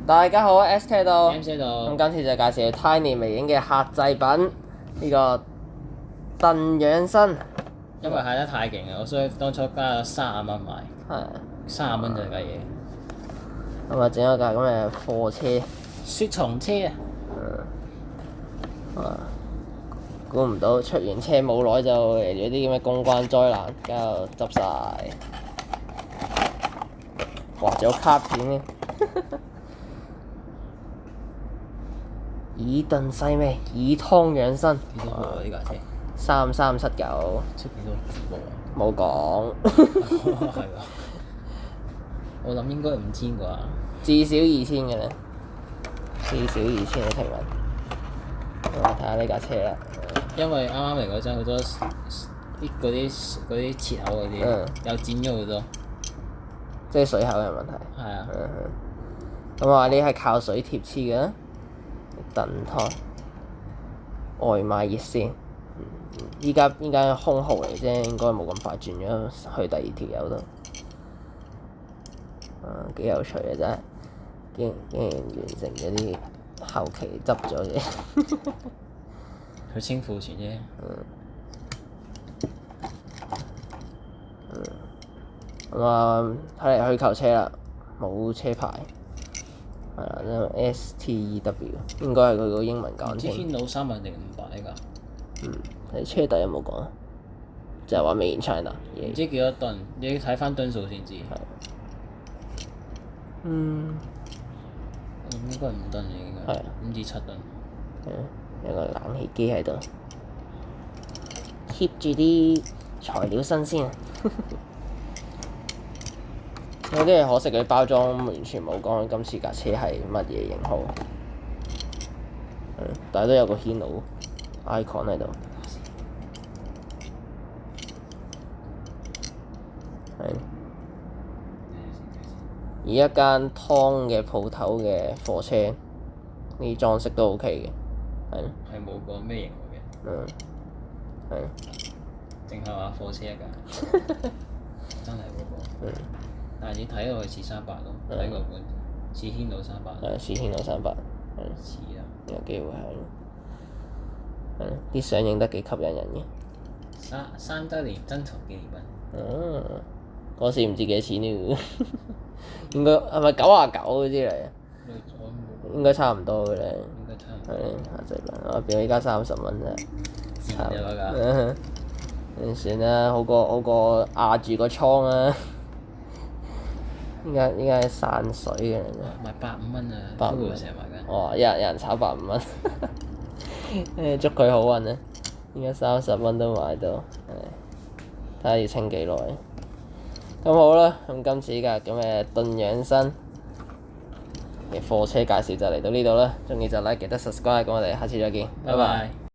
大家好，SK 度。MC 度。咁今次就介紹 Tiny 微影嘅客製品呢個燉養生。因為賣得太勁啦，所以當初加咗30蚊買。係。 30蚊就係架嘢。咁啊，整咗架咁嘅貨車。雪藏車啊！估唔到出完車冇耐就嚟咗啲咁嘅公關災難，而家又執晒，畫咗卡片嘅。以燉細味，以湯養生。幾多號啊？呢架車3379。出幾多字幕啊？冇講。係喎。我諗應該5000啩。至少2000嘅咧，至少2000嘅聽聞。我睇下呢架車啦。因為啱啱嚟嗰陣好多嗰啲切口嗰啲，又剪咗好多。即係水口嘅問題。係啊。咁我話呢係靠水貼黐嘅，燉湯外賣熱線。依家空號嚟啫，應該冇咁快轉咗去第二條友度。幾有趣嘅真係，竟然完成咗啲後期執咗嘅。佢清庫存啫。咁啊，睇嚟虛構車啦，冇車牌。係啦，因為 STEW 應該係佢個英文簡稱。唔知軒佬300定500呢架？睇車底有冇講？就係話 Made in China。唔知幾多噸？你要睇翻噸數先知。應該5噸嘅應該。5至7噸。有個冷氣機喺度，keep 住啲材料新鮮。有啲係可惜嘅包裝完全冇講今次架車係乜嘢型號。但係都有個軒佬 icon 喺度。而一間湯嘅鋪頭嘅貨車，啲裝飾都 OK 嘅，係冇個咩型號嘅。淨係話貨車一架。真係冇個。但係你睇落去似300咯，睇個本似軒佬300。似軒佬300。似啊。有機會係。啲相影得幾吸引人嘅。3周年珍藏紀念品。嗰時唔知幾多錢呢？應該係咪99嗰啲嚟啊？應該差唔多嘅咧。應該差唔多。客製品，我變咗依家30蚊啫。賤咗㗎。算啦，好過壓住個倉啊！依家散水嘅啫。賣85蚊啊！85蚊成日賣㗎。哇！有人炒85蚊。祝佢好運啊！依家30蚊都買到，睇下要清幾耐。咁好啦，咁今次架咁嘅燉養生嘅貨車介紹就嚟到呢度啦。鍾意就 like 記得 subscribe，咁我哋下次再見，拜拜。